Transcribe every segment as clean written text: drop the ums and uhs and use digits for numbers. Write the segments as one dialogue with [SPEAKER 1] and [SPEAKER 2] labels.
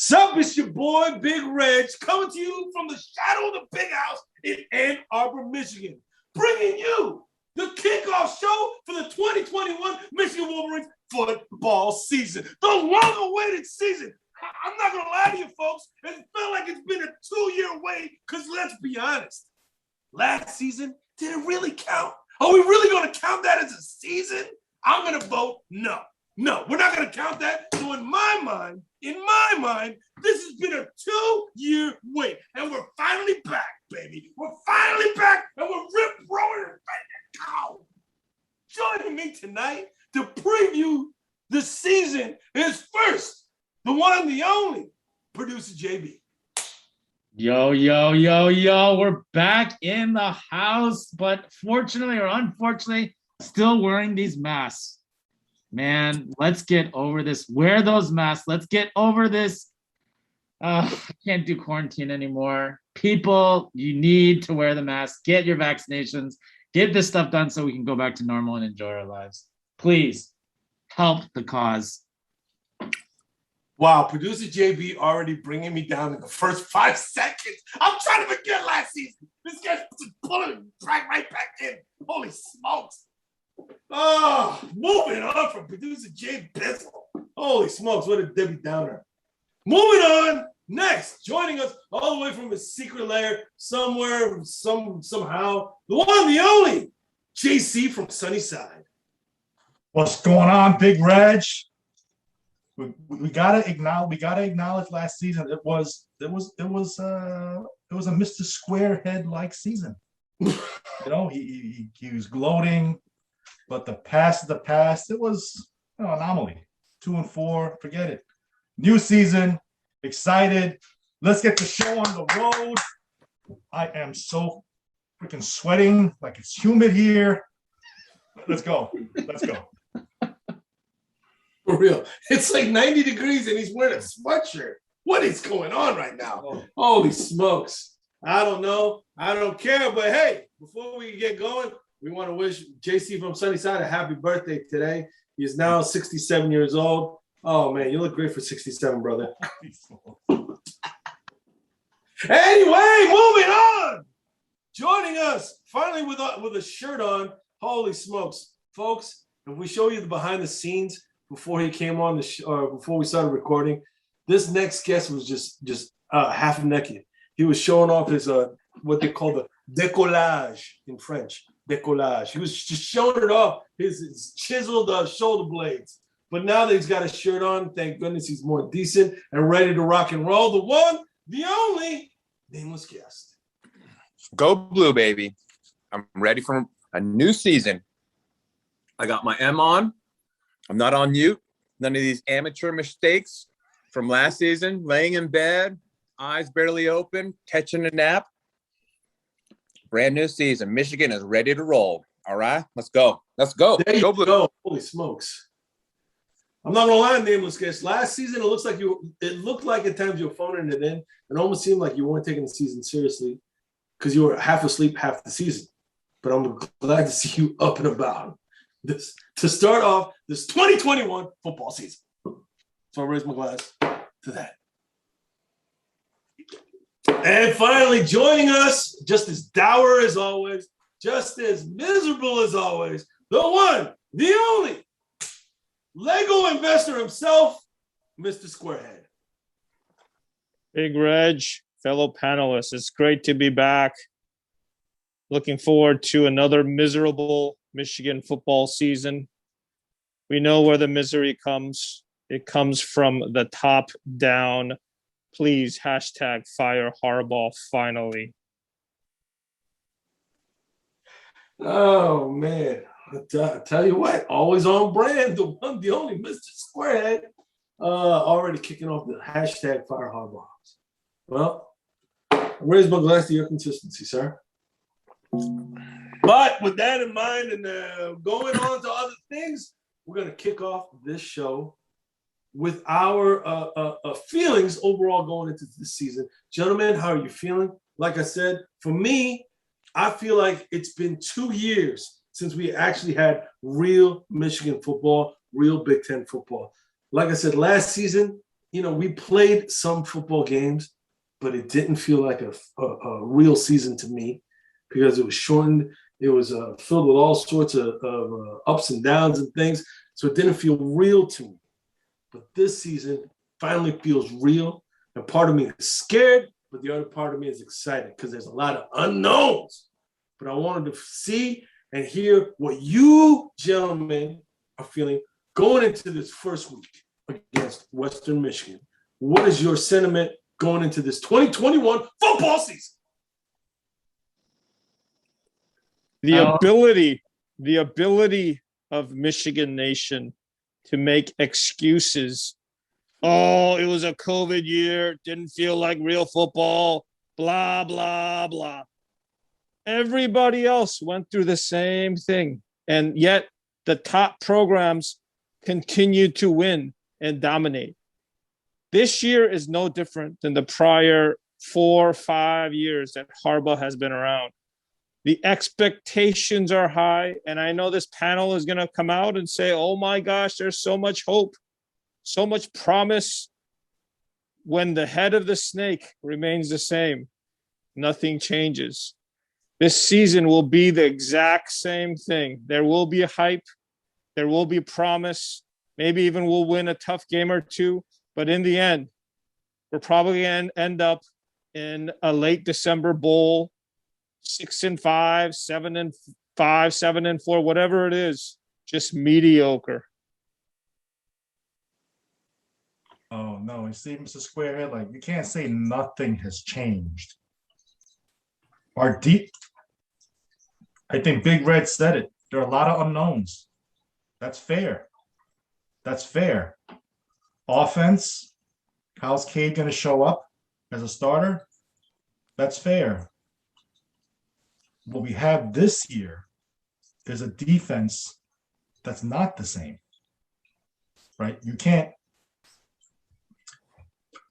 [SPEAKER 1] Sup, it's your boy, Big Reg, coming to you from the shadow of the big house in Ann Arbor, Michigan, bringing you the kickoff show for the 2021 Michigan Wolverines football season, the long-awaited season. I'm not going to lie to you, folks. It felt like it's been a 2-year wait because let's be honest. Last season, did it really count? Are we really going to count that as a season? I'm going to vote no. No, we're not going to count that. So in my mind, this has been a 2-year wait. And we're finally back, baby. We're finally back, and we're rip-roaring and ready to go. Joining me tonight to preview the season is first, the one and the only, producer JB.
[SPEAKER 2] Yo, we're back in the house, but fortunately or unfortunately, still wearing these masks. Man, let's get over this. Wear those masks. Let's get over this. I can't do quarantine anymore. People, you need to wear the mask. Get your vaccinations. Get this stuff done so we can go back to normal and enjoy our lives. Please help the cause.
[SPEAKER 1] Wow, producer JB already bringing me down in the first 5 seconds. I'm trying to forget last season. This guy's just pulling right back in. Holy smokes. Oh, moving on from producer Jay Bizzle. Holy smokes, what a Debbie Downer. Moving on, next, joining us all the way from his secret lair somewhere, somehow, the one, the only, JC from Sunnyside.
[SPEAKER 3] What's going on, Big Reg? We gotta acknowledge last season. It was a Mr. Squarehead like season. You know, he was gloating, but the past is the past. It was an anomaly. 2-4, forget it. New season, excited. Let's get the show on the road. I am so freaking sweating like it's humid here. Let's go.
[SPEAKER 1] For real. It's like 90 degrees and he's wearing a sweatshirt. What is going on right now? Oh. Holy smokes. I don't know. I don't care. But hey, before we get going, we want to wish JC from Sunnyside a happy birthday today. He is now 67 years old. Oh, man, you look great for 67, brother. Anyway, moving on. Joining us, finally with a shirt on. Holy smokes. Folks, if we show you the behind the scenes before he came on before we started recording, this next guest was just half naked. He was showing off his what they call the décollage in French. Décollage. He was just showing it off, his chiseled shoulder blades. But now that he's got a shirt on, thank goodness he's more decent and ready to rock and roll. The one, the only, nameless guest.
[SPEAKER 4] Go blue, baby. I'm ready for a new season. I got my M on. I'm not on mute. None of these amateur mistakes from last season, laying in bed, eyes barely open, catching a nap. Brand new season. Michigan is ready to roll. All right, let's go. Let's go.
[SPEAKER 1] There you
[SPEAKER 4] go blue.
[SPEAKER 1] Go. Holy smokes. I'm not gonna lie, nameless guest. Last season, it looked like at times you were phoning it in. It almost seemed like you weren't taking the season seriously because you were half asleep half the season. But I'm glad to see you up and about this to start off this 2021 football season. So I raise my glass to that. And finally joining us, just as dour as always, just as miserable as always, the one, the only, Lego investor himself, Mr. Squarehead.
[SPEAKER 5] Big Reg, fellow panelists, it's great to be back. Looking forward to another miserable Michigan football season. We know where the misery comes. It comes from the top down. Please, #fire Harbaugh finally.
[SPEAKER 1] Oh, man. I tell you what, always on brand, the one, the only Mr. Squarehead, already kicking off the #fire Harbaugh. Well, I raise my glass to your consistency, sir. But with that in mind and going on to other things, we're going to kick off this show with our feelings overall going into this season. Gentlemen, how are you feeling? Like I said, for me, I feel like it's been 2 years since we actually had real Michigan football, real Big Ten football. Like I said, last season, we played some football games, but it didn't feel like a real season to me because it was shortened. It was filled with all sorts of ups and downs and things. So it didn't feel real to me. But this season finally feels real. And part of me is scared, but the other part of me is excited because there's a lot of unknowns. But I wanted to see and hear what you gentlemen are feeling going into this first week against Western Michigan. What is your sentiment going into this 2021 football season?
[SPEAKER 5] The ability of Michigan Nation to make excuses. Oh, it was a COVID year. Didn't feel like real football. Blah, blah, blah. Everybody else went through the same thing. And yet the top programs continued to win and dominate. This year is no different than the prior 4 or 5 years that Harbaugh has been around. The expectations are high, and I know this panel is going to come out and say, oh my gosh, there's so much hope, so much promise. When the head of the snake remains the same, nothing changes. This season will be the exact same thing. There will be a hype. There will be promise. Maybe even we'll win a tough game or two. But in the end, we're probably going to end up in a late December bowl, 6-5, 7-5, 7-4, whatever it is, just mediocre.
[SPEAKER 3] Oh no, you see, Mr. Squarehead, like you can't say nothing has changed. I think Big Red said it. There are a lot of unknowns. That's fair. That's fair. Offense, how's Cade going to show up as a starter? That's fair. What we have this year is a defense that's not the same, right? You can't.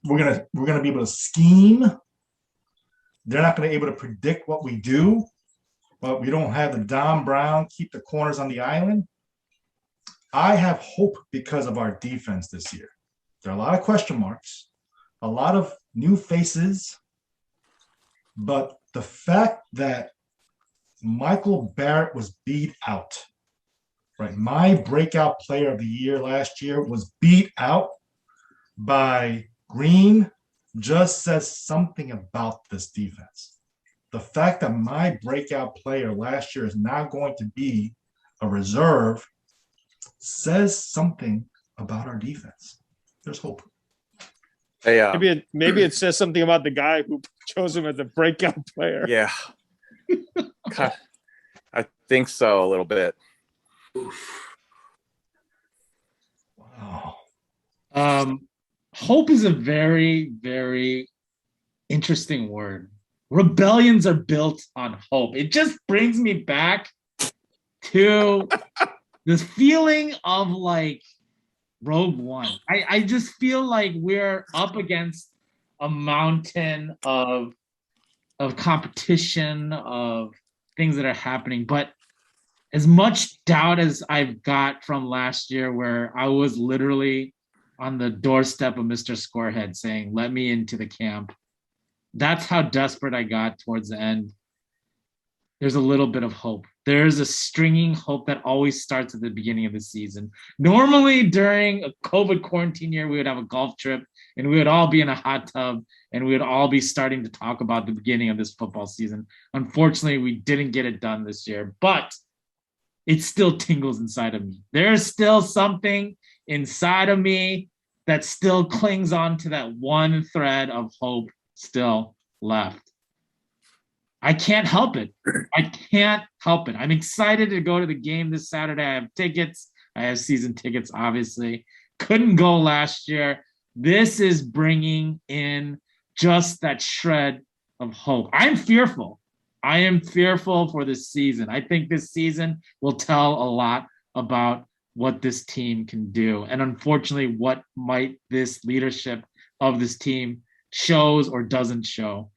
[SPEAKER 3] We're gonna be able to scheme. They're not going to be able to predict what we do, but we don't have the Don Brown keep the corners on the island. I have hope because of our defense this year. There are a lot of question marks, a lot of new faces, but the fact that Michael Barrett was beat out, right? My breakout player of the year last year was beat out by Green just says something about this defense. The fact that my breakout player last year is now going to be a reserve says something about our defense. There's hope.
[SPEAKER 4] Hey,
[SPEAKER 5] Maybe it says something about the guy who chose him as a breakout player.
[SPEAKER 4] Yeah. I think so, a little bit.
[SPEAKER 3] Wow.
[SPEAKER 2] Hope is a very, very interesting word. Rebellions are built on hope. It just brings me back to this feeling of like Rogue One. I just feel like we're up against a mountain of competition, of things that are happening. But as much doubt as I've got from last year, where I was literally on the doorstep of Mr. Scorehead saying, let me into the camp. That's how desperate I got towards the end. There's a little bit of hope. There's a stringing hope that always starts at the beginning of the season. Normally during a COVID quarantine year, we would have a golf trip and we would all be in a hot tub and we would all be starting to talk about the beginning of this football season. Unfortunately, we didn't get it done this year, but it still tingles inside of me. There's still something inside of me that still clings on to that one thread of hope still left. I can't help it. I can't help it. I'm excited to go to the game this Saturday. I have tickets. I have season tickets, obviously. Couldn't go last year. This is bringing in just that shred of hope. I'm fearful. I am fearful for this season. I think this season will tell a lot about what this team can do. And unfortunately, what might this leadership of this team shows or doesn't show.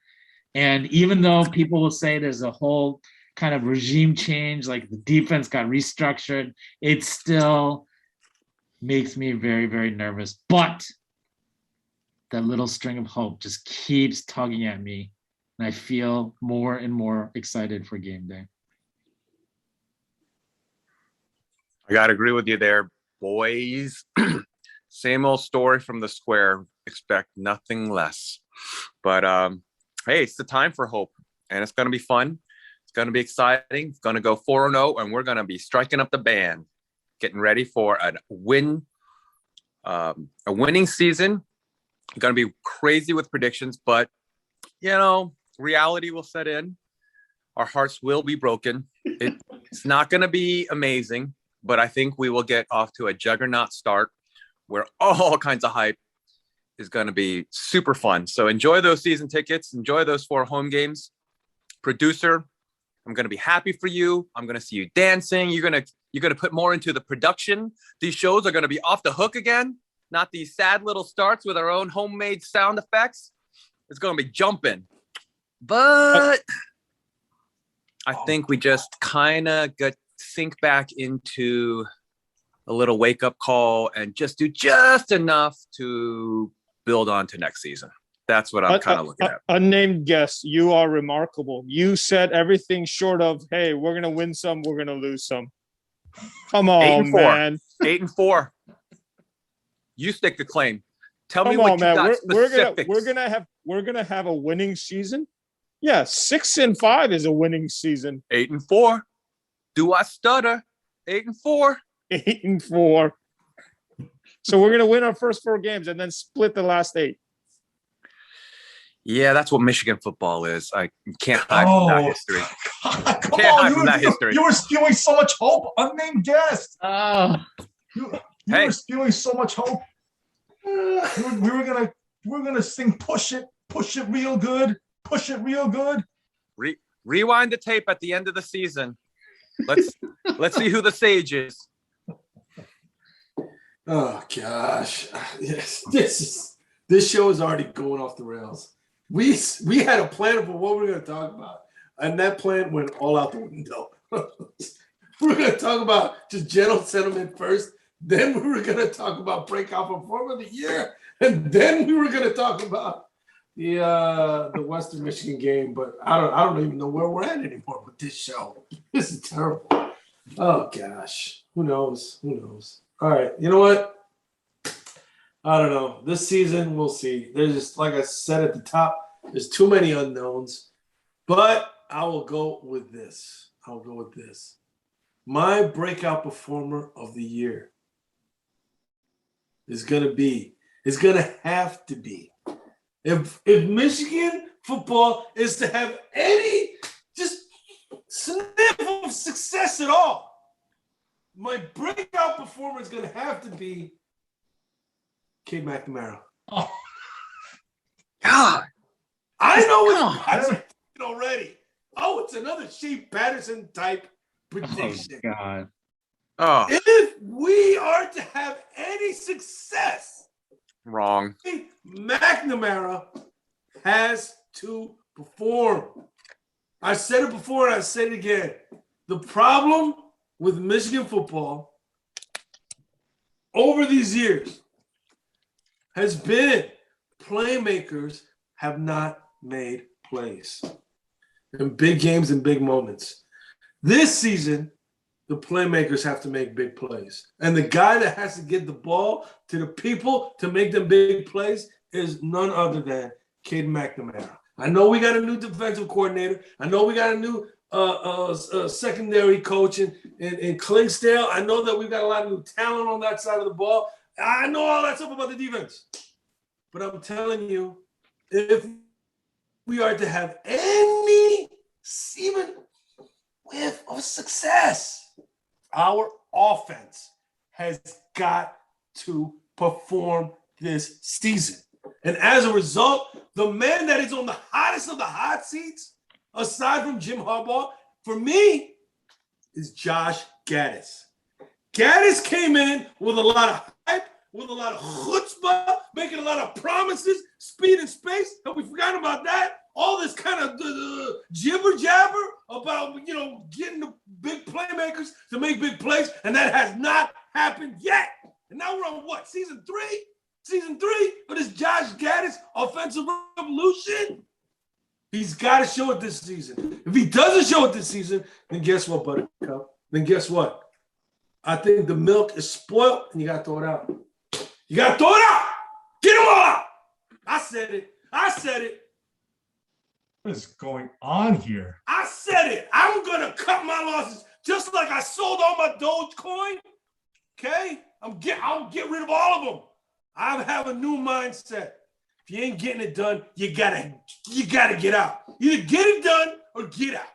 [SPEAKER 2] And even though people will say there's a whole kind of regime change, like the defense got restructured, it still makes me very, very nervous. But that little string of hope just keeps tugging at me. And I feel more and more excited for game day.
[SPEAKER 4] I got to agree with you there, boys. Same old story from the square. Expect nothing less. But hey, it's the time for hope, and it's going to be fun. It's going to be exciting. It's going to go 4-0, and we're going to be striking up the band, getting ready for a winning season. Going to be crazy with predictions, but reality will set in. Our hearts will be broken. It's not going to be amazing, but I think we will get off to a juggernaut start where all kinds of hype is going to be super fun. So enjoy those season tickets. Enjoy those 4 home games. Producer, I'm going to be happy for you. I'm going to see you dancing. You're going to put more into the production. These shows are going to be off the hook again, not these sad little starts with our own homemade sound effects. It's going to be jumping. But I think we just kind of sink back into a little wake-up call and just do just enough to build on to next season. That's what I'm kind of looking at.
[SPEAKER 5] Unnamed guest, you are remarkable. You said everything short of, hey, we're going to win some, we're going to lose some. Come on, man.
[SPEAKER 4] 8-4. You stick the claim. Tell me
[SPEAKER 5] Come
[SPEAKER 4] what
[SPEAKER 5] on,
[SPEAKER 4] you
[SPEAKER 5] man.
[SPEAKER 4] got specifics.
[SPEAKER 5] We're gonna have a winning season. Yeah, 6-5 is a winning season.
[SPEAKER 4] 8-4. Do I stutter? 8-4.
[SPEAKER 5] 8-4. So we're gonna win our first 4 games and then split the last 8.
[SPEAKER 4] Yeah, that's what Michigan football is. I can't hide from that history.
[SPEAKER 3] You were spewing so much hope. Unnamed guest. You were spewing so much hope. We were gonna sing push it real good. Push it real good.
[SPEAKER 4] Rewind the tape at the end of the season. Let's see who the sage is.
[SPEAKER 1] Oh gosh, yes, this show is already going off the rails. We had a plan for what we were going to talk about, and that plan went all out the window. We're going to talk about just general sentiment first. Then we were going to talk about breakout performer of the year, and then we were going to talk about the Western Michigan game. But I don't even know where we're at anymore with this show. This is terrible. Oh gosh, who knows? All right, you know what? I don't know. This season, we'll see. There's just, like I said at the top, there's too many unknowns. But I will go with this. My breakout performer of the year is going to have to be. If Michigan football is to have any just sniff of success at all, my breakout performer is going to have to be Cade McNamara.
[SPEAKER 4] Oh, God.
[SPEAKER 1] I know it's already. Oh, it's another Shea Patterson type prediction.
[SPEAKER 2] Oh, God.
[SPEAKER 4] Oh.
[SPEAKER 1] If we are to have any success,
[SPEAKER 4] wrong.
[SPEAKER 1] McNamara has to perform. I said it before and I said it again. The problem with Michigan football over these years has been playmakers have not made plays in big games and big moments. This season, the playmakers have to make big plays. And the guy that has to get the ball to the people to make them big plays is none other than Cade McNamara. I know we got a new defensive coordinator. I know we got a new secondary coach in Klingsdale. I know that we've got a lot of new talent on that side of the ball. I know all that stuff about the defense. But I'm telling you, if we are to have any even whiff of success, our offense has got to perform this season. And as a result, the man that is on the hottest of the hot seats, aside from Jim Harbaugh, for me, is Josh Gaddis. Gaddis came in with a lot of hype, with a lot of chutzpah, making a lot of promises, speed and space. Have we forgotten about that? All this kind of jibber jabber about, getting the big playmakers to make big plays, and that has not happened yet. And now we're on what, season 3? season 3 of this Josh Gaddis offensive revolution? He's got to show it this season. If he doesn't show it this season, then guess what, Buttercup? Then guess what? I think the milk is spoiled, and you got to throw it out. You got to throw it out. Get them all out. I said it.
[SPEAKER 3] What is going on here?
[SPEAKER 1] I said it. I'm going to cut my losses just like I sold all my Dogecoin. Okay? I'll get rid of all of them. I have a new mindset. If you ain't getting it done, you gotta get out. Either get it done or get out.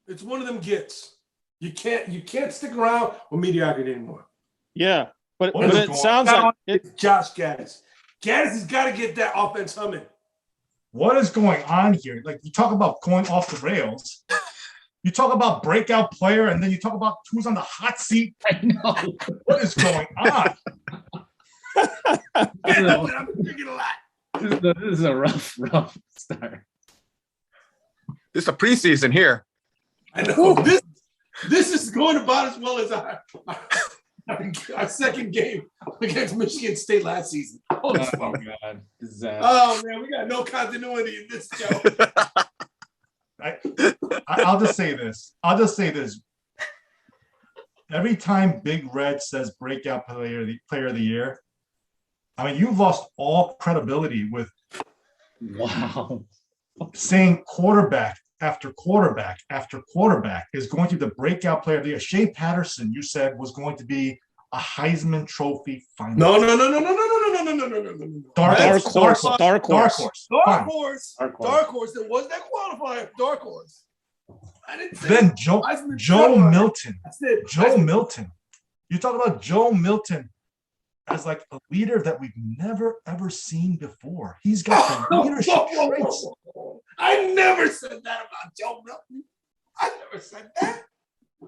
[SPEAKER 1] It's one of them gets. You can't stick around with mediocrity anymore.
[SPEAKER 5] Yeah, but it sounds like
[SPEAKER 1] it's Josh Gaddis. Gaddis has got to get that offense humming.
[SPEAKER 3] What is going on here? Like, you talk about going off the rails. You talk about breakout player, and then you talk about who's on the hot seat.
[SPEAKER 2] I know.
[SPEAKER 3] What is going on?
[SPEAKER 1] I'm thinking a lot.
[SPEAKER 2] This is a rough start.
[SPEAKER 4] This is a preseason here.
[SPEAKER 1] I know. This is going about as well as our second game against Michigan State last season.
[SPEAKER 2] Oh my God.
[SPEAKER 1] Oh, man, we got no continuity in this show.
[SPEAKER 3] I'll just say this. Every time Big Red says breakout player of the year, I mean, you've lost all credibility with saying quarterback after quarterback after quarterback is going to be the breakout player of the year. Shea Patterson, you said, was going to be a Heisman Trophy finalist.
[SPEAKER 1] No.
[SPEAKER 3] Dark horse.
[SPEAKER 1] There was that qualifier. Dark horse. I didn't say
[SPEAKER 3] then Joe Milton.
[SPEAKER 1] I said
[SPEAKER 3] Joe Milton. You talk about Joe Milton as like a leader that we've never ever seen before. He's got the leadership traits.
[SPEAKER 1] I never said that about Joe Milton. I never said that.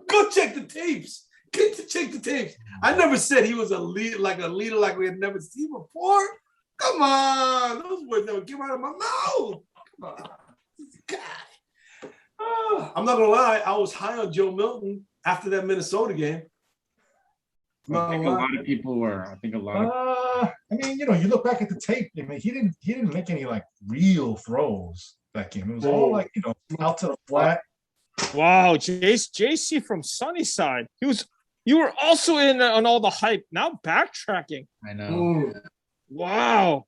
[SPEAKER 1] Go check the tapes. Check the tapes. I never said he was a leader like we had never seen before. Come on, those words never came out of my mouth. Come on, God. I'm not gonna lie. I was high on Joe Milton after that Minnesota game.
[SPEAKER 2] I think a lot of people were. I
[SPEAKER 3] mean, you look back at the tape. I mean, he didn't make any like real throws that game. It was all like out to the flat.
[SPEAKER 5] Wow, JC from Sunnyside. You were also in on all the hype. Now backtracking.
[SPEAKER 2] I know.
[SPEAKER 5] Wow.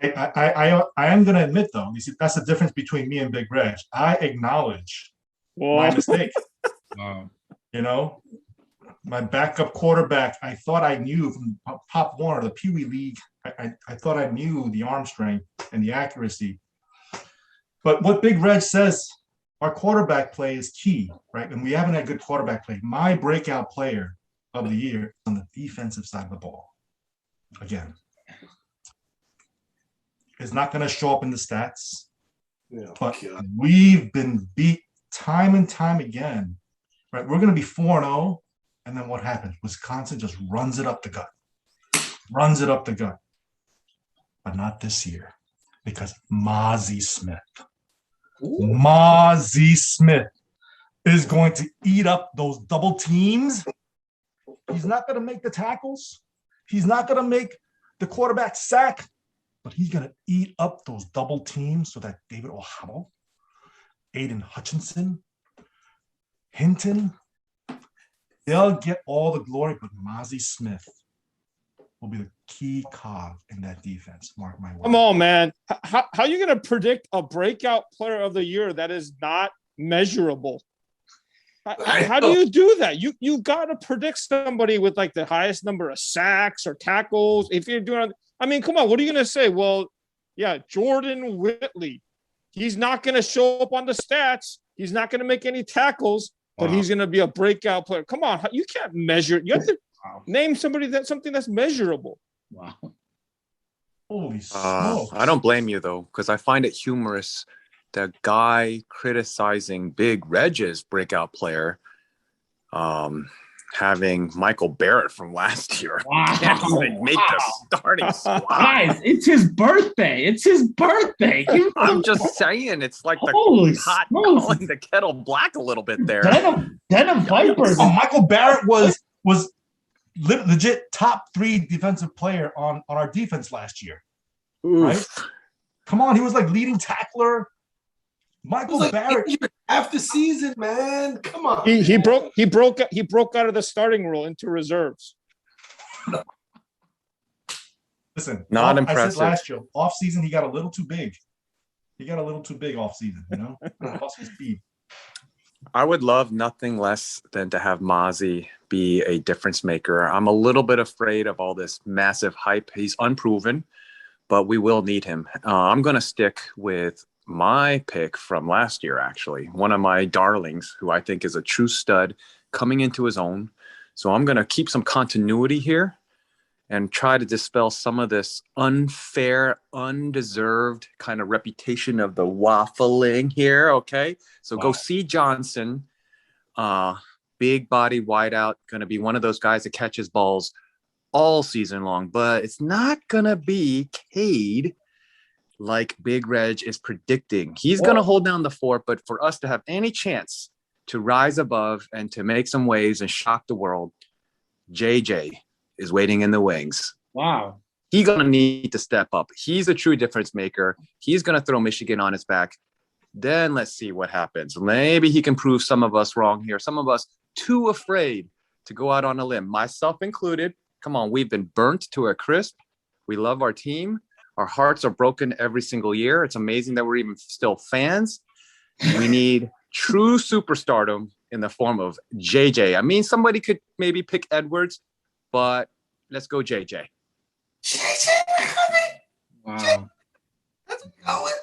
[SPEAKER 3] I am going to admit, though, you see, that's the difference between me and Big Reg. I acknowledge my mistake.
[SPEAKER 2] Wow.
[SPEAKER 3] My backup quarterback, I thought I knew from Pop Warner, the Pee Wee League. I thought I knew the arm strength and the accuracy. But what Big Reg says, our quarterback play is key, right? And we haven't had good quarterback play. My breakout player of the year on the defensive side of the ball. Again, is not going to show up in the stats, but we've been beat time and time again, right? We're going to be 4-0, and then what happens? Wisconsin just runs it up the gut, but not this year because Mozzie Smith is going to eat up those double teams. He's not going to make the tackles. He's not going to make the quarterback sack, but he's going to eat up those double teams so that David O'Hobble, Aiden Hutchinson, Hinton, they'll get all the glory, but Mozzie Smith will be the key cog in that defense. Mark my words.
[SPEAKER 5] Come on, man. How are you going to predict a breakout player of the year that is not measurable? How do you do that? You got to predict somebody with like the highest number of sacks or tackles. If you're doing, I mean, come on, what are you going to say? Well, yeah, Jordan Whitley. He's not going to show up on the stats. He's not going to make any tackles, but he's going to be a breakout player. Come on, you can't measure it. You have to name something that's measurable.
[SPEAKER 2] Wow.
[SPEAKER 3] Holy smokes.
[SPEAKER 4] I don't blame you though, because I find it humorous. The guy criticizing Big Reg's breakout player, having Michael Barrett from last year.
[SPEAKER 2] Wow.
[SPEAKER 4] Can't even make the starting squad.
[SPEAKER 2] Guys, it's his birthday.
[SPEAKER 4] I'm just saying, it's like the hot
[SPEAKER 2] smokes.
[SPEAKER 4] calling the kettle black a little bit there.
[SPEAKER 2] Denim Vipers.
[SPEAKER 3] Michael Barrett was legit top 3 defensive player on our defense last year. Right? Come on, he was like leading tackler. Michael Barrett
[SPEAKER 1] half the season, man. Come on.
[SPEAKER 5] He broke out of the starting role into reserves.
[SPEAKER 3] Listen,
[SPEAKER 4] Not
[SPEAKER 3] I
[SPEAKER 4] impressive.
[SPEAKER 3] said last year, off season he got a little too big. Off season, you know, lost his speed.
[SPEAKER 4] I would love nothing less than to have Mozzie be a difference maker. I'm a little bit afraid of all this massive hype. He's unproven, but we will need him. I'm going to stick with my pick from last year, actually. One of my darlings, who I think is a true stud, coming into his own. So I'm going to keep some continuity here and try to dispel some of this unfair, undeserved kind of reputation of the waffling here, okay? So go see Johnson, big body wideout, going to be one of those guys that catches balls all season long, but it's not going to be Cade like Big Reg is predicting. He's going to hold down the fort, but for us to have any chance to rise above and to make some waves and shock the world, JJ is waiting in the wings.
[SPEAKER 2] Wow.
[SPEAKER 4] He's going to need to step up. He's a true difference maker. He's going to throw Michigan on his back. Then let's see what happens. Maybe he can prove some of us wrong here. Some of us too afraid to go out on a limb, myself included. Come on, we've been burnt to a crisp. We love our team. Our hearts are broken every single year. It's amazing that we're even still fans. We need true superstardom in the form of JJ. I mean, somebody could maybe pick Edwards, but let's go JJ.
[SPEAKER 1] JJ,
[SPEAKER 2] Wow.
[SPEAKER 1] that's going.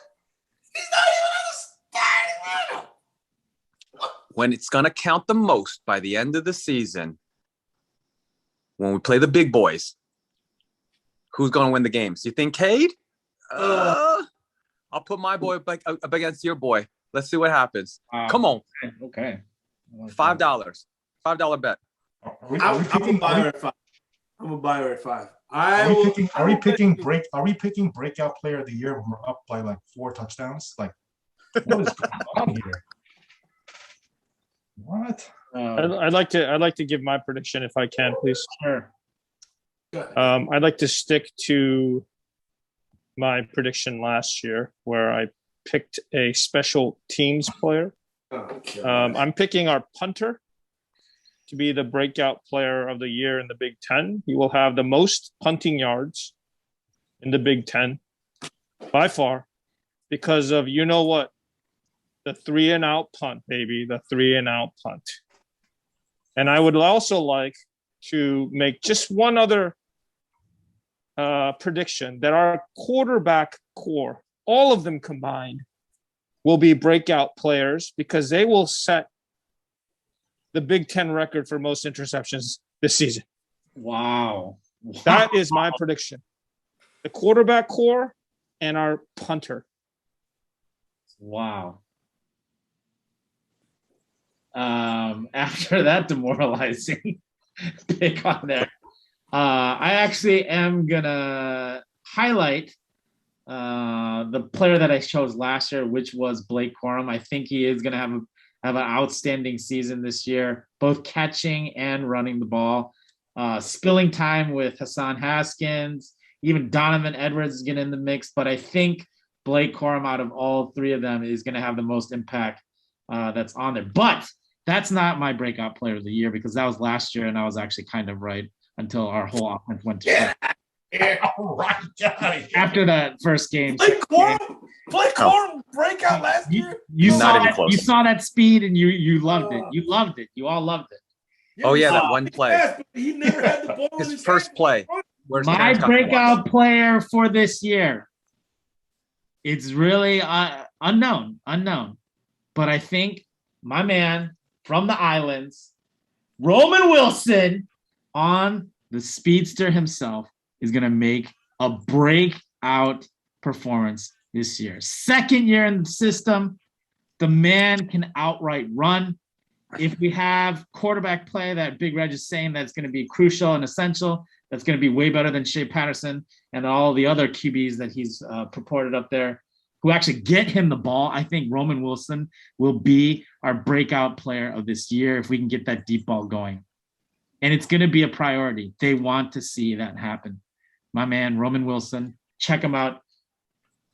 [SPEAKER 1] He's not even on the starting lineup.
[SPEAKER 4] When it's going to count the most by the end of the season, when we play the big boys, who's going to win the games? You think Cade? I'll put my boy up against your boy. Let's see what happens. Come on.
[SPEAKER 2] Okay.
[SPEAKER 4] $5. $5 bet.
[SPEAKER 1] I'm a buyer at 5. I'm a buyer at 5.
[SPEAKER 3] Are we picking breakout player of the year when we're up by like 4 touchdowns? Like, what is going on here? What?
[SPEAKER 5] I'd like to give my prediction if I can, please.
[SPEAKER 2] Sure.
[SPEAKER 5] I'd like to stick to my prediction last year where I picked a special teams player. I'm picking our punter to be the breakout player of the year in the Big Ten. He will have the most punting yards in the Big Ten by far because of, you know what, the 3-and-out punt, baby, the 3-and-out punt. And I would also like to make just one other prediction that our quarterback core, all of them combined, will be breakout players because they will set the Big Ten record for most interceptions this season.
[SPEAKER 2] Wow.
[SPEAKER 5] That is my prediction. The quarterback core and our punter.
[SPEAKER 2] Wow. After that demoralizing pick on there, I actually am gonna highlight the player that I chose last year, which was Blake Corum. I think he is gonna have an outstanding season this year, both catching and running the ball. Spilling time with Hassan Haskins, even Donovan Edwards is getting in the mix, but I think Blake Corum out of all 3 of them is going to have the most impact that's on there. But that's not my breakout player of the year because that was last year and I was actually kind of right until our whole offense went to shit. After that first game.
[SPEAKER 1] Blake Corum breakout last year?
[SPEAKER 2] You
[SPEAKER 4] Not even close.
[SPEAKER 2] You saw that speed and you loved it. You loved it. You all loved it.
[SPEAKER 4] Oh, yeah, that one play.
[SPEAKER 1] Yes, but he never had the ball in
[SPEAKER 4] His first
[SPEAKER 1] hand.
[SPEAKER 4] play. Where's the
[SPEAKER 2] My
[SPEAKER 4] hands got the
[SPEAKER 2] breakout
[SPEAKER 4] ball?
[SPEAKER 2] player for this year. It's really unknown. But I think my man from the islands, Roman Wilson, on the speedster himself, is going to make a breakout performance this year. Second year in the system, the man can outright run. If we have quarterback play that Big Reg is saying that's going to be crucial and essential, that's going to be way better than Shea Patterson and all the other QBs that he's purported up there who actually get him the ball, I think Roman Wilson will be our breakout player of this year if we can get that deep ball going. And it's going to be a priority. They want to see that happen. My man, Roman Wilson, check him out.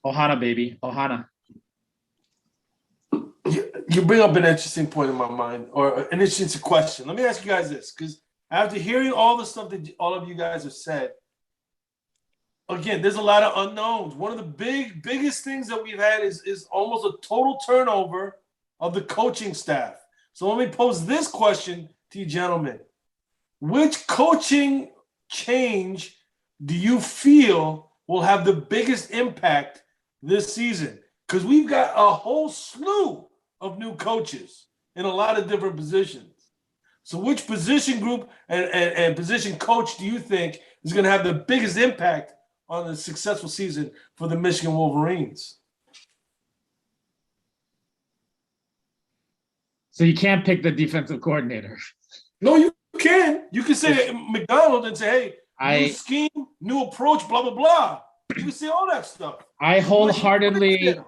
[SPEAKER 2] Ohana, baby. Ohana.
[SPEAKER 1] You bring up an interesting point in my mind, or an interesting question. Let me ask you guys this, because after hearing all the stuff that all of you guys have said, again, there's a lot of unknowns. One of the biggest things that we've had is almost a total turnover of the coaching staff. So let me pose this question to you gentlemen. Which coaching change do you feel will have the biggest impact this season? Because we've got a whole slew of new coaches in a lot of different positions. So which position group and position coach do you think is going to have the biggest impact on a successful season for the Michigan Wolverines?
[SPEAKER 2] So you can't pick the defensive coordinator.
[SPEAKER 1] No, you can. You can say McDonald and say, hey, new scheme, new approach, blah, blah, blah. You can say all that stuff.
[SPEAKER 2] I wholeheartedly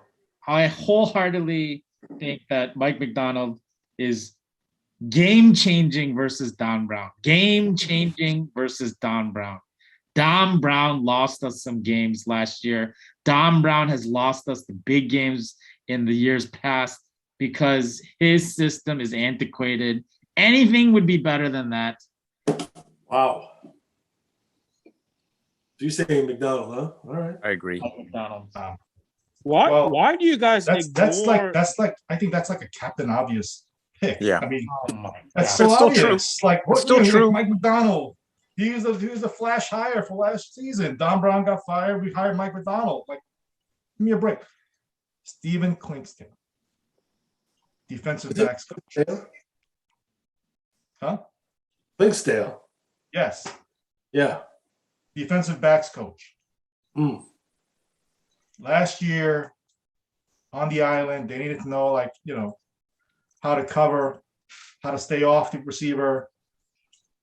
[SPEAKER 2] think that Mike McDonald is game-changing versus Don Brown. Game-changing versus Don Brown. Don Brown lost us some games last year. Don Brown has lost us the big games in the years past because his system is antiquated. Anything would be better than that.
[SPEAKER 1] Wow. So you're saying McDonald, huh? All right.
[SPEAKER 4] I agree.
[SPEAKER 2] McDonald.
[SPEAKER 5] Why do you guys
[SPEAKER 3] that's
[SPEAKER 5] ignore?
[SPEAKER 3] like I think that's like a Captain Obvious pick.
[SPEAKER 4] Yeah.
[SPEAKER 3] I mean,
[SPEAKER 2] Oh
[SPEAKER 3] that's
[SPEAKER 4] God.
[SPEAKER 3] so
[SPEAKER 4] It's still
[SPEAKER 3] obvious.
[SPEAKER 4] true.
[SPEAKER 3] Like
[SPEAKER 4] It's still true.
[SPEAKER 3] Mike McDonald. He was a flash hire for last season. Don Brown got fired. We hired Mike McDonald. Like, give me a break. Stephen Klingston, defensive backs coach. Huh?
[SPEAKER 1] Linksdale.
[SPEAKER 3] Yes.
[SPEAKER 1] Yeah.
[SPEAKER 3] Defensive backs coach. Last year on the island, they needed to know, like, how to cover, how to stay off the receiver,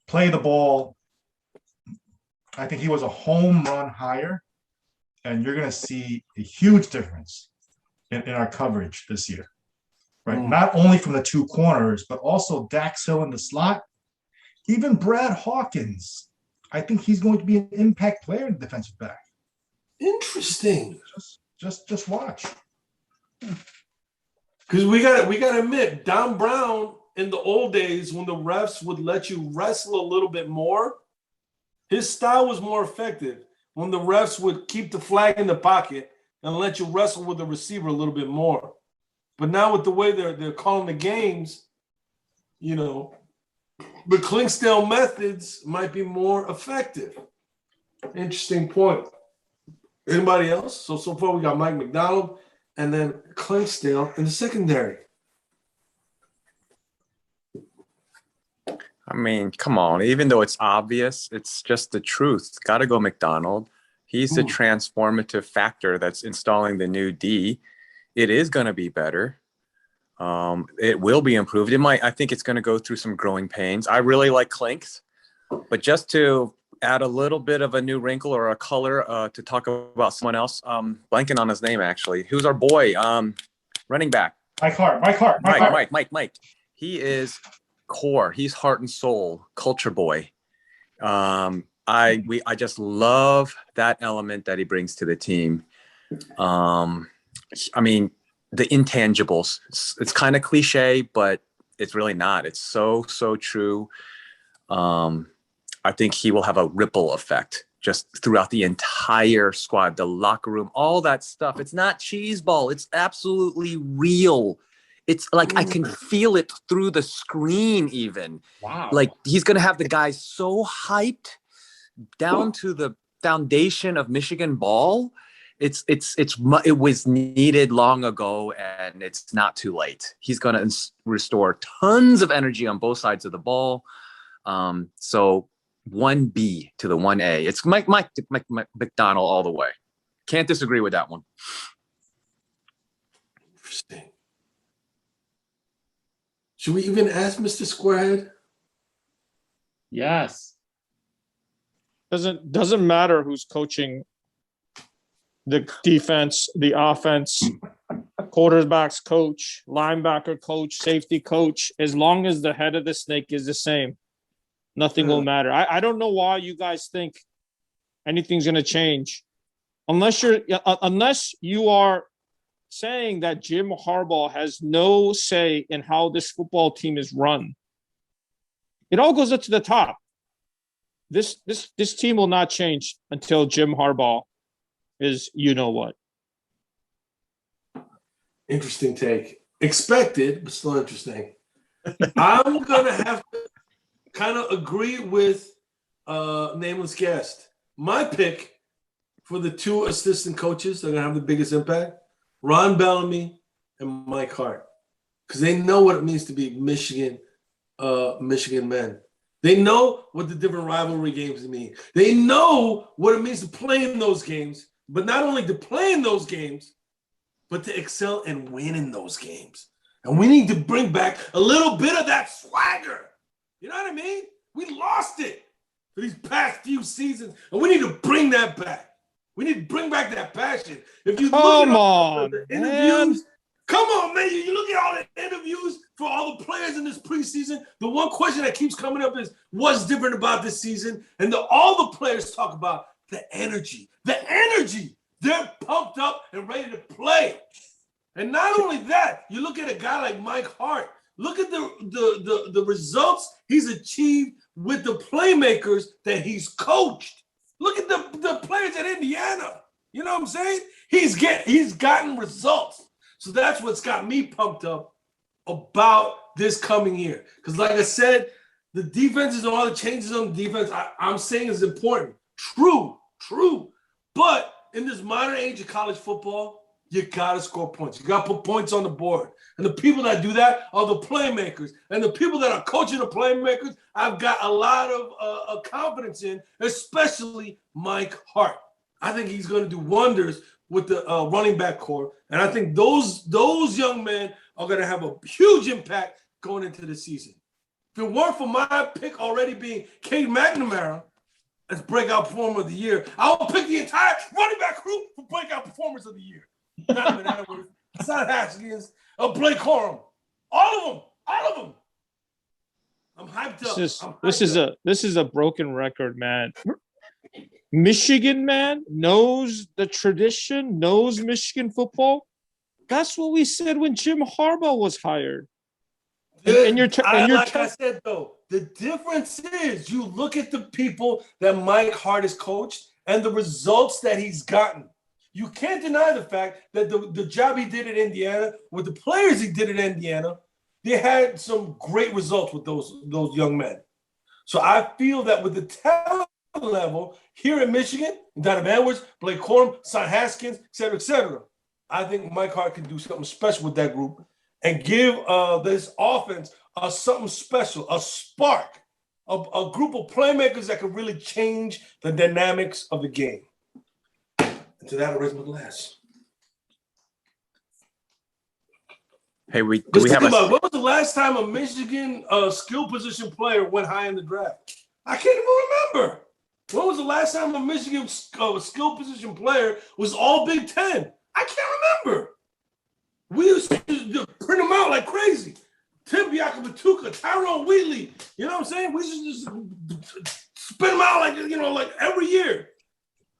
[SPEAKER 3] play the ball. I think he was a home run hire, and you're going to see a huge difference in our coverage this year, right? Not only from the two corners, but also Dax Hill in the slot. Even Brad Hawkins, I think he's going to be an impact player in the defensive back.
[SPEAKER 1] Interesting.
[SPEAKER 3] Just watch.
[SPEAKER 1] Because we got to admit, Don Brown in the old days when the refs would let you wrestle a little bit more, his style was more effective when the refs would keep the flag in the pocket and let you wrestle with the receiver a little bit more. But now with the way they're calling the games, the Klingsdale methods might be more effective. Interesting point. Anybody else? So far we got Mike McDonald and then Klingsdale in the secondary.
[SPEAKER 4] I mean, come on. Even though it's obvious, it's just the truth. Got to go McDonald. He's the transformative factor that's installing the new D. It is going to be better. It will be improved. I think it's going to go through some growing pains. I really like Klinks, but just to add a little bit of a new wrinkle or a color to talk about someone else, blanking on his name actually. Who's our boy? Running back.
[SPEAKER 3] Mike Hart.
[SPEAKER 4] Mike. He is core. He's heart and soul, culture boy. I just love that element that he brings to the team. I mean, the intangibles. It's kind of cliche, but it's really not. It's so true. I think he will have a ripple effect just throughout the entire squad, the locker room, all that stuff. It's not cheeseball. It's absolutely real. It's like I can feel it through the screen even.
[SPEAKER 2] Wow.
[SPEAKER 4] Like he's going to have the guys so hyped down to the foundation of Michigan ball. It was needed long ago, and it's not too late. He's going to restore tons of energy on both sides of the ball. So 1B to the 1A. It's Mike McDonald all the way. Can't disagree with that one.
[SPEAKER 1] Interesting. Should we even ask Mr. Squarehead?
[SPEAKER 2] Yes.
[SPEAKER 5] Doesn't matter who's coaching the defense, the offense, quarterbacks coach, linebacker coach, safety coach, as long as the head of the snake is the same. Nothing will matter. I don't know why you guys think anything's going to change. Unless you are saying that Jim Harbaugh has no say in how this football team is run. It all goes up to the top. This team will not change until Jim Harbaugh is you know what.
[SPEAKER 1] Interesting take. Expected, but still interesting. I'm gonna have to kind of agree with nameless guest. My pick for the two assistant coaches that are gonna have the biggest impact: Ron Bellamy and Mike Hart, because they know what it means to be Michigan men. They know what the different rivalry games mean. They know what it means to play in those games, but not only to play in those games, but to excel and win in those games. And we need to bring back a little bit of that swagger. You know what I mean? We lost it for these past few seasons, and we need to bring that back. We need to bring back that passion. If you look at all the interviews, come on, man. You look at all the interviews for all the players in this preseason, the one question that keeps coming up is, what's different about this season? And all the players talk about the energy. The energy. They're pumped up and ready to play. And not only that, you look at a guy like Mike Hart. Look at the results he's achieved with the playmakers that he's coached. Look at the players at Indiana. You know what I'm saying? He's gotten results. So that's what's got me pumped up about this coming year. Because like I said, the defenses and all the changes on the defense, I'm saying is important. True. But in this modern age of college football, you got to score points. You got to put points on the board. And the people that do that are the playmakers. And the people that are coaching the playmakers, I've got a lot of confidence in, especially Mike Hart. I think he's going to do wonders with the running back core. And I think those young men are going to have a huge impact going into the season. If it weren't for my pick already being Cade McNamara as breakout performer of the year, I will pick the entire running back crew for breakout performers of the year. Donovan Edwards, Son Haskins, Blake Corum. All of them. I'm hyped up.
[SPEAKER 5] This is a broken record, man. Michigan, man, knows the tradition, knows Michigan football. That's what we said when Jim Harbaugh was hired.
[SPEAKER 1] I said, though, the difference is you look at the people that Mike Hart has coached and the results that he's gotten. You can't deny the fact that the job he did at Indiana, with the players he did at Indiana, they had some great results with those young men. So I feel that with the talent level here in Michigan, Donovan Edwards, Blake Corum, Son Haskins, et cetera, I think Mike Hart can do something special with that group and give this offense something special, a spark, a group of playmakers that can really change the dynamics of the game. And to that, I raise my glass.
[SPEAKER 4] Hey, we
[SPEAKER 1] Just
[SPEAKER 4] have
[SPEAKER 1] think about when was the last time a Michigan skill position player went high in the draft? I can't even remember. When was the last time a Michigan skill position player was all Big Ten? I can't remember. We used to print them out like crazy. Tim Biakabatuka, Tyrone Wheatley. You know what I'm saying? We used to just spin them out like every year.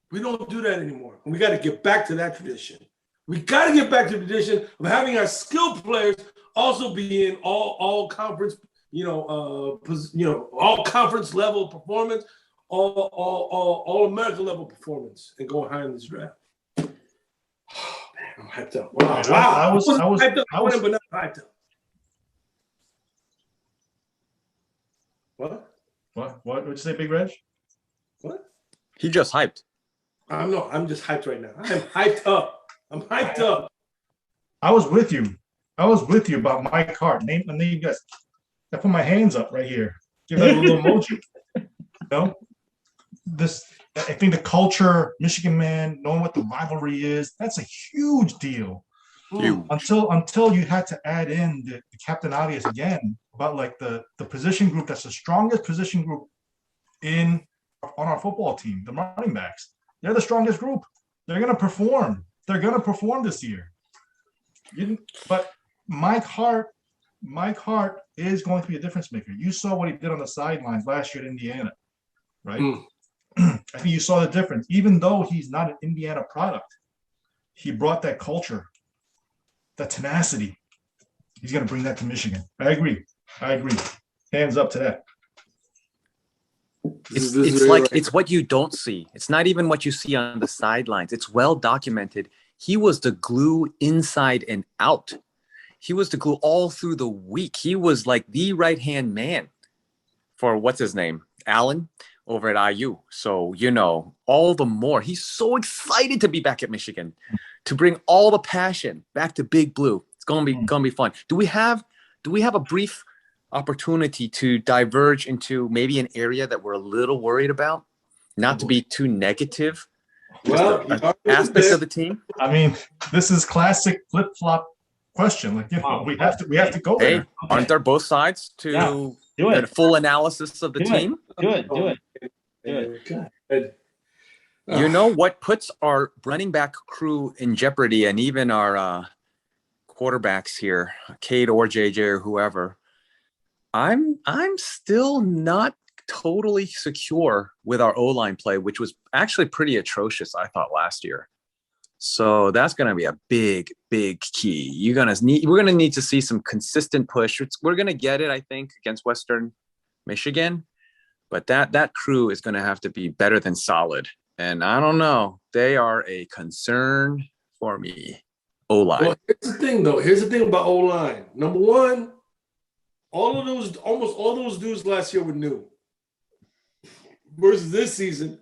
[SPEAKER 1] We don't do that anymore. And we got to get back to that tradition. We got to get back to the tradition of having our skilled players also be in all conference, all conference level performance, all American level performance, and going high in this draft. Oh man, I'm hyped up. Wow,
[SPEAKER 3] I was
[SPEAKER 1] hyped up, but not hyped up.
[SPEAKER 3] What would you say, Big Reg?
[SPEAKER 1] What?
[SPEAKER 4] He just hyped.
[SPEAKER 1] I'm just hyped right now. I'm hyped up.
[SPEAKER 3] I was with you. About Mike Hart. Name you guys. I put my hands up right here. Give that a little emoji. I think the culture, Michigan man, knowing what the rivalry is, that's a huge deal.
[SPEAKER 4] Huge.
[SPEAKER 3] Until you had to add in the Captain Obvious again about like the position group that's the strongest position group on our football team, the running backs. They're the strongest group. They're going to perform. They're going to perform this year. But Mike Hart Mike Hart is going to be a difference maker. You saw what he did on the sidelines last year at Indiana, right? I think you saw the difference. Even though he's not an Indiana product, he brought that culture, that tenacity. He's going to bring that to Michigan. I agree. Hands up to that.
[SPEAKER 6] It's like it's what you don't see. It's not even what you see on the sidelines. It's well documented. He was the glue inside and out. He was the glue all through the week. He was like the right-hand man for what's his name, Allen, over at IU. So, all the more. He's so excited to be back at Michigan, to bring all the passion back to Big Blue. It's gonna be fun. Do we have a brief opportunity to diverge into maybe an area that we're a little worried about? Not to be too negative.
[SPEAKER 1] Well,
[SPEAKER 6] aspects of the team.
[SPEAKER 3] I mean, this is classic flip-flop question. Like, we have to go there.
[SPEAKER 6] Hey, aren't there both sides to
[SPEAKER 2] Do it.
[SPEAKER 6] the full analysis of the team?
[SPEAKER 2] Do it.
[SPEAKER 1] Good.
[SPEAKER 6] What puts our running back crew in jeopardy, and even our quarterbacks here, Cade or JJ or whoever, I'm still not totally secure with our O-line play, which was actually pretty atrocious, I thought, last year. So that's going to be a big, big key. We're going to need to see some consistent push. We're going to get it, I think, against Western Michigan, but that crew is going to have to be better than solid. And I don't know. They are a concern for me. O-line.
[SPEAKER 1] Well, here's the thing, though. Here's the thing about O-line. Number one, almost all those dudes last year were new. Versus this season,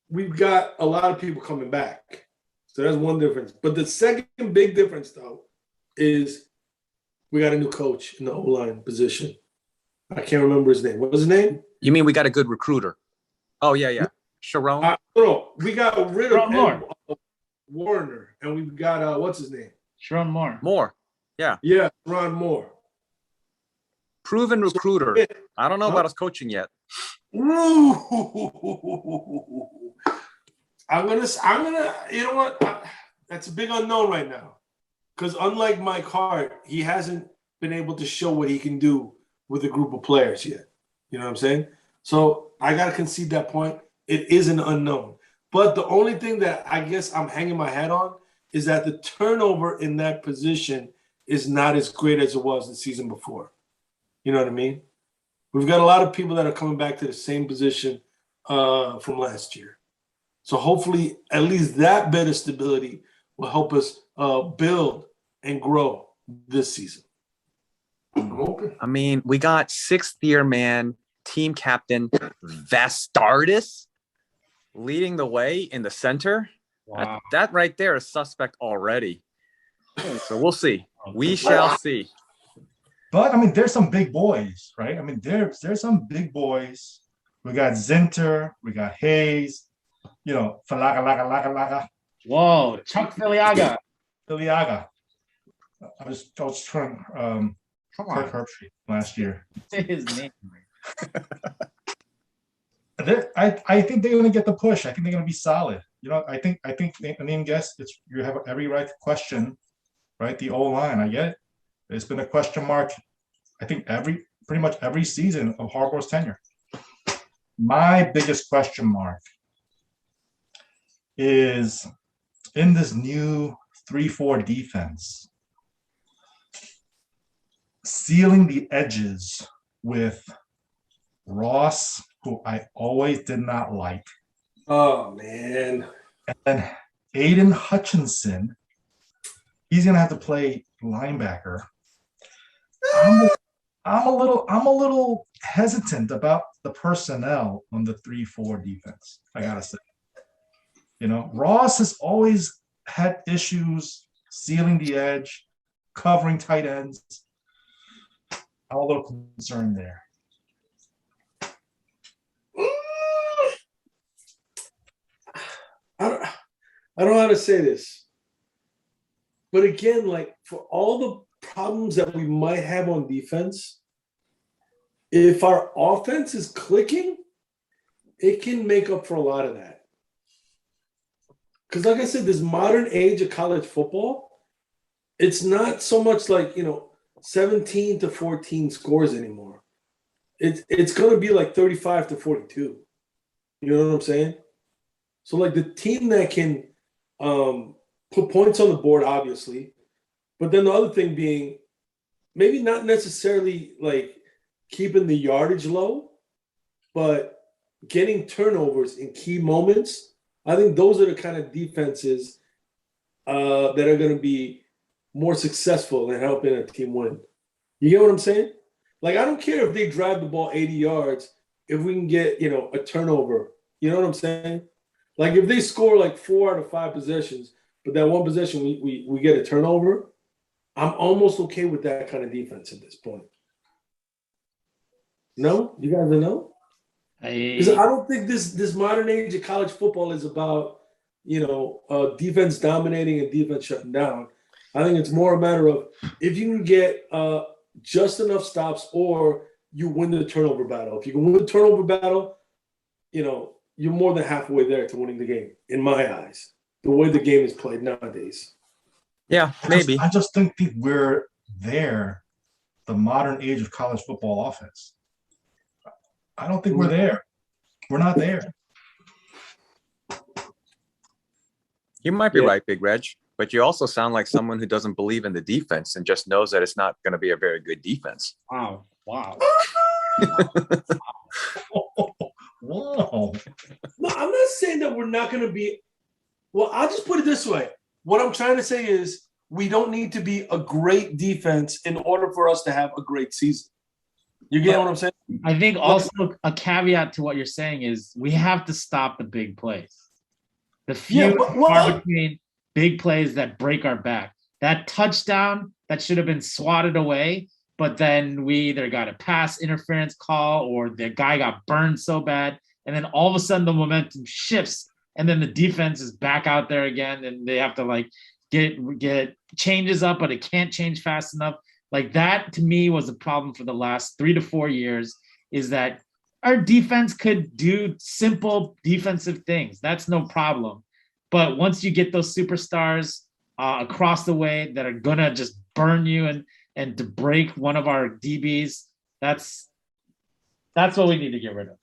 [SPEAKER 1] we've got a lot of people coming back. So that's one difference. But the second big difference, though, is we got a new coach in the O-line position. I can't remember his name. What was his name?
[SPEAKER 6] You mean we got a good recruiter? Oh, yeah. Sharon?
[SPEAKER 1] No, we got rid of
[SPEAKER 5] Warner, and we've got what's his name?
[SPEAKER 2] Sharon Moore.
[SPEAKER 6] Moore. Yeah.
[SPEAKER 5] Yeah, Ron Moore.
[SPEAKER 6] Proven recruiter.
[SPEAKER 5] Yeah.
[SPEAKER 6] I don't know about his coaching yet.
[SPEAKER 5] Ooh. I'm gonna. You know what? That's a big unknown right now, because unlike Mike Hart, he hasn't been able to show what he can do with a group of players yet. You know what I'm saying? So I gotta concede that point. It is an unknown. But the only thing that I guess I'm hanging my hat on is that the turnover in that position is not as great as it was the season before. You know what I mean? We've got a lot of people that are coming back to the same position from last year. So hopefully at least that bit of stability will help us build and grow this season.
[SPEAKER 6] I mean, we got sixth-year man, team captain Vastardis leading the way in the center.
[SPEAKER 2] Wow.
[SPEAKER 6] That right there is suspect already. So we'll see. We shall see.
[SPEAKER 3] But I mean, there's some big boys, right? I mean, there's some big boys. We got Zinter, we got Hayes, Falaga.
[SPEAKER 2] Whoa, Chuck Filiaga.
[SPEAKER 3] I was trying
[SPEAKER 2] Come
[SPEAKER 3] Kirk
[SPEAKER 2] on.
[SPEAKER 3] Herbstreit last year.
[SPEAKER 2] Say his name.
[SPEAKER 3] I think they're going to get the push. I think they're going to be solid. I think Name guess you have every right to question, right? The O-line. I get it. It's been a question mark. I think pretty much every season of Harbaugh's tenure. My biggest question mark is in this new 3-4 defense, sealing the edges with Ross, who I always did not like.
[SPEAKER 5] Oh, man.
[SPEAKER 3] And Aiden Hutchinson, he's gonna have to play linebacker. I'm a little hesitant about the personnel on the 3-4 defense. I gotta say, Ross has always had issues sealing the edge, covering tight ends. I'm a little concerned there.
[SPEAKER 5] I don't know how to say this. But again, like for all the problems that we might have on defense, if our offense is clicking, it can make up for a lot of that. Because like I said, this modern age of college football, it's not so much like,
[SPEAKER 1] 17 to 14 scores anymore. It's going to be like 35 to 42. You know what I'm saying? So, like, the team that can put points on the board, obviously, but then the other thing being maybe not necessarily, like, keeping the yardage low, but getting turnovers in key moments. I think those are the kind of defenses that are going to be more successful in helping a team win. You get what I'm saying? Like, I don't care if they drive the ball 80 yards if we can get, a turnover. You know what I'm saying? Like, if they score like 4 out of 5 possessions, but that one possession we get a turnover, I'm almost okay with that kind of defense at this point. No? You guys know? Because I don't think this modern age of college football is about, defense dominating and defense shutting down. I think it's more a matter of if you can get just enough stops or you win the turnover battle. If you can win the turnover battle, you're more than halfway there to winning the game, in my eyes, the way the game is played nowadays.
[SPEAKER 6] Yeah, maybe.
[SPEAKER 3] I just think we're there, the modern age of college football offense. I don't think we're there. We're not there.
[SPEAKER 6] You might be right, Big Reg, but you also sound like someone who doesn't believe in the defense and just knows that it's not going to be a very good defense.
[SPEAKER 2] Wow.
[SPEAKER 3] Whoa.
[SPEAKER 1] No, I'm not saying that we're not going to be – well, I'll just put it this way. What I'm trying to say is we don't need to be a great defense in order for us to have a great season. You get what I'm saying?
[SPEAKER 2] I think also a caveat to what you're saying is we have to stop the big plays. The few are between big plays that break our back. That touchdown that should have been swatted away, but then we either got a pass interference call or the guy got burned so bad, and then all of a sudden the momentum shifts, and then the defense is back out there again, and they have to like get changes up, but it can't change fast enough. Like that to me was a problem for the last 3 to 4 years, is that our defense could do simple defensive things. That's no problem. But once you get those superstars across the way that are going to just burn you and to break one of our DBs, that's what we need to get rid of.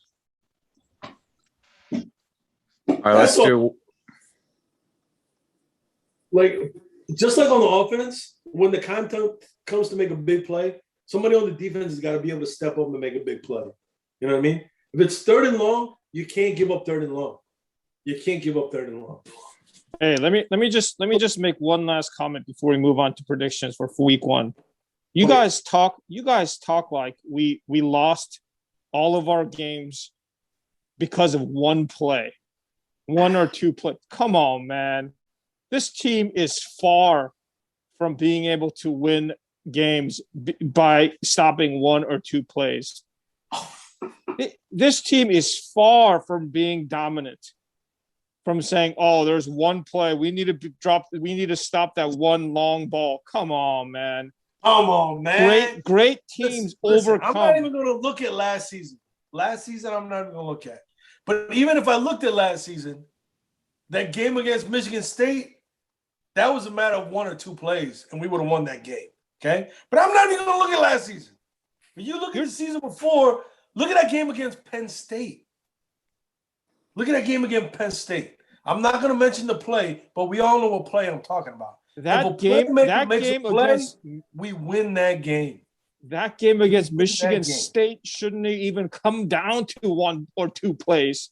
[SPEAKER 6] All right, let's do.
[SPEAKER 1] Like, just like on the offense, when the time comes to make a big play, somebody on the defense has got to be able to step up and make a big play. You know what I mean? If it's 3rd and long, you can't give up 3rd and long. You can't give up 3rd and long.
[SPEAKER 5] Hey, let me just make one last comment before we move on to predictions for week 1. You guys talk like we lost all of our games because of one play, 1 or 2 play. Come on, man. This team is far from being able to win games by stopping 1 or 2 plays. This team is far from being dominant, from saying, "Oh, there's one play. We need to stop that one long ball." Come on, man.
[SPEAKER 1] Come on, man.
[SPEAKER 5] Great teams overcome.
[SPEAKER 1] I'm not even going to look at last season. Last season, I'm not even going to look at. But even if I looked at last season, that game against Michigan State, that was a matter of 1 or 2 plays, and we would have won that game. Okay? But I'm not even going to look at last season. When you look at the season before, look at that game against Penn State. Look at that game against Penn State. I'm not going to mention the play, but we all know what play I'm talking about. We win that game.
[SPEAKER 5] That game against Michigan State shouldn't even come down to 1 or 2 plays.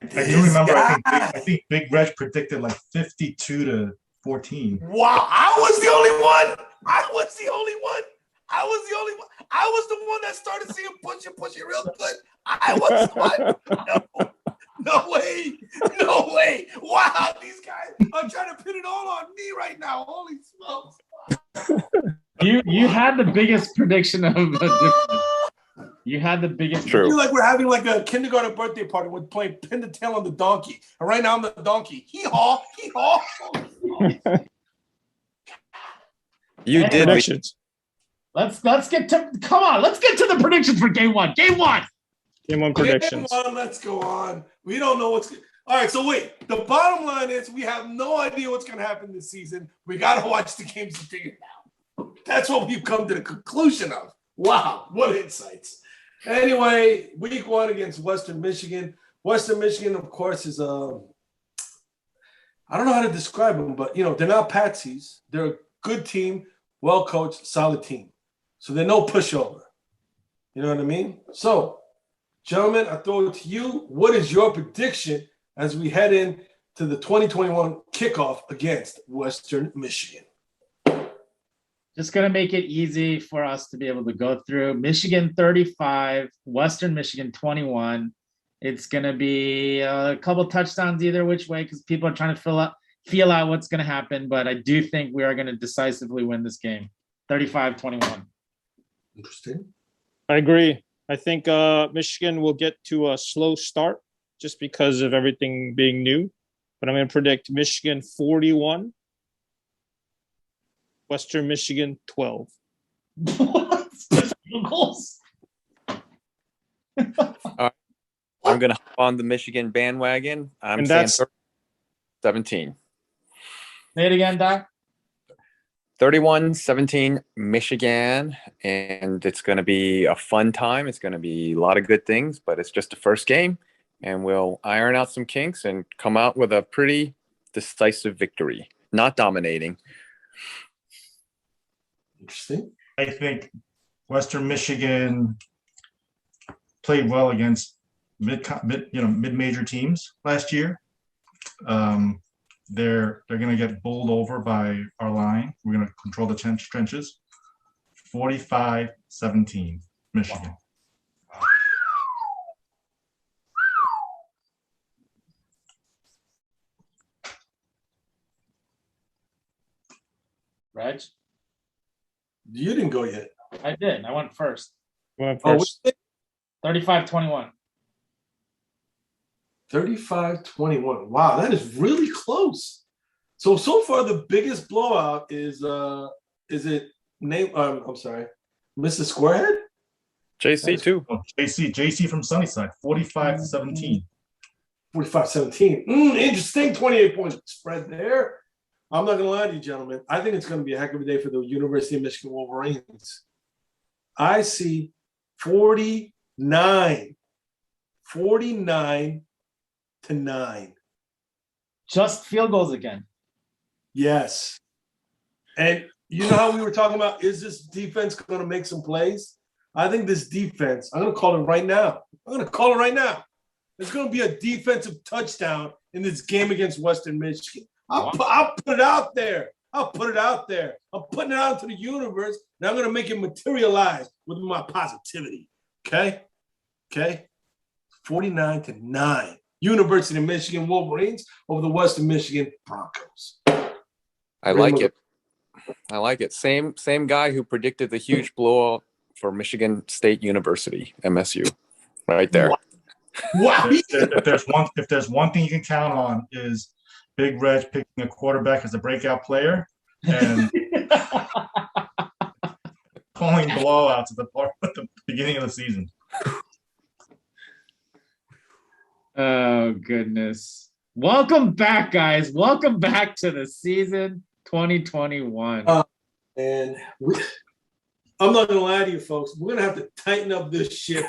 [SPEAKER 3] I do remember. I think Big Reg predicted like 52-14.
[SPEAKER 1] Wow, I was the only one. I was the one that started seeing push it real good. I was the one. No way. Wow, these guys are trying to pin it all on me right now. Holy smokes.
[SPEAKER 2] You had the biggest prediction of a difference. You had the biggest.
[SPEAKER 6] True.
[SPEAKER 1] I feel like we're having like a kindergarten birthday party with playing pin the tail on the donkey. And right now I'm the donkey. Hee-haw.
[SPEAKER 6] You did
[SPEAKER 5] predictions.
[SPEAKER 2] Let's get to the predictions for game 1. Game 1
[SPEAKER 5] predictions.
[SPEAKER 1] Game 1, let's go on. We don't know what's all right. So wait, the bottom line is we have no idea what's going to happen this season. We got to watch the games to figure it out. That's what we've come to the conclusion of. Wow, what insights. Anyway, week 1 against Western Michigan. Western Michigan, of course, is I don't know how to describe them, but, they're not patsies. They're a good team, well-coached, solid team. So they're no pushover. You know what I mean? So, gentlemen, I throw it to you. What is your prediction as we head in to the 2021 kickoff against Western Michigan?
[SPEAKER 2] Just going to make it easy for us to be able to go through. Michigan 35, Western Michigan 21. It's going to be a couple touchdowns either which way because people are trying to feel out what's going to happen. But I do think we are going to decisively win this game, 35-21.
[SPEAKER 1] Interesting.
[SPEAKER 5] I agree. I think Michigan will get to a slow start just because of everything being new. But I'm going to predict Michigan 41, Western Michigan 12.
[SPEAKER 2] What? Goals?
[SPEAKER 6] I'm going to hop on the Michigan bandwagon. I'm
[SPEAKER 5] And
[SPEAKER 6] saying
[SPEAKER 5] that's
[SPEAKER 6] 17.
[SPEAKER 2] Say it again, Doc.
[SPEAKER 6] 31-17 Michigan, and it's going to be a fun time. It's going to be a lot of good things, but it's just the first game, and we'll iron out some kinks and come out with a pretty decisive victory. Not dominating.
[SPEAKER 1] Interesting.
[SPEAKER 3] I think Western Michigan played well against mid-major teams last year. They're going to get bowled over by our line. We're going to control the trenches. 45-17 Michigan.
[SPEAKER 2] Reg?
[SPEAKER 1] You didn't go yet.
[SPEAKER 2] I did. I went first.
[SPEAKER 5] Going
[SPEAKER 1] Oh,
[SPEAKER 5] first.
[SPEAKER 2] 35-21.
[SPEAKER 1] 35-21. Wow, that is really close. So far the biggest blowout is it name I'm sorry, Mrs. Squarehead?
[SPEAKER 6] JC too.
[SPEAKER 3] Oh, JC from Sunnyside, 45-17.
[SPEAKER 1] 45-17. Interesting. 28 points spread there. I'm not gonna lie to you, gentlemen. I think it's gonna be a heck of a day for the University of Michigan Wolverines. I see 49-9.
[SPEAKER 2] Just field goals again.
[SPEAKER 1] Yes. And you know how we were talking about, is this defense going to make some plays? I think this defense, I'm going to call it right now. There's going to be a defensive touchdown in this game against Western Michigan. I'll put it out there. I'm putting it out into the universe, and I'm going to make it materialize with my positivity. Okay? 49-9. University of Michigan Wolverines over the Western Michigan Broncos.
[SPEAKER 6] I like it. Same guy who predicted the huge blowout for Michigan State University, MSU, right there.
[SPEAKER 1] Wow.
[SPEAKER 3] If there's one thing you can count on is Big Reg picking a quarterback as a breakout player and calling blowouts at the beginning of the season.
[SPEAKER 2] Oh, goodness. Welcome back, guys. Welcome back to the season 2021.
[SPEAKER 1] And I'm not going to lie to you, folks. We're going to have to tighten up this ship.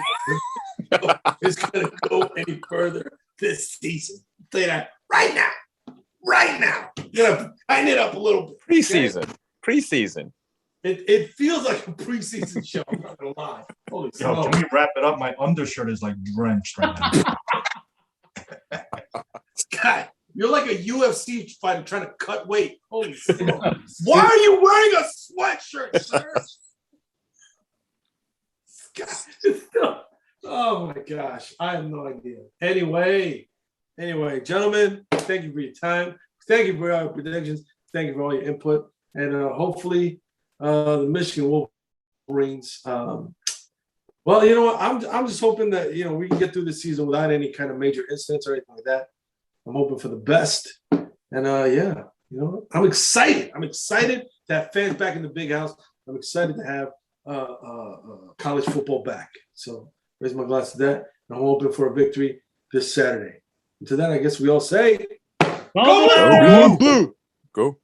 [SPEAKER 1] It's going to go any further this season. I'll tell you that right now. You're going to have to tighten it up a little bit.
[SPEAKER 6] Preseason.
[SPEAKER 1] It feels like a preseason show. I'm not going to lie. Holy
[SPEAKER 3] Yo, can we wrap it up? My undershirt is like drenched right now.
[SPEAKER 1] God, you're like a UFC fighter trying to cut weight. Holy smokes. Why are you wearing a sweatshirt, sir? Oh my gosh. I have no idea. Anyway, gentlemen, thank you for your time. Thank you for all your predictions. Thank you for all your input. And hopefully the Michigan Wolverines well, you know what? I'm just hoping that, we can get through the season without any kind of major incidents or anything like that. I'm hoping for the best. And I'm excited. I'm excited to have fans back in the big house. I'm excited to have college football back. So raise my glass to that. And I'm hoping for a victory this Saturday. And to that, I guess we all say,
[SPEAKER 2] Go Blue!
[SPEAKER 6] Blue! Go.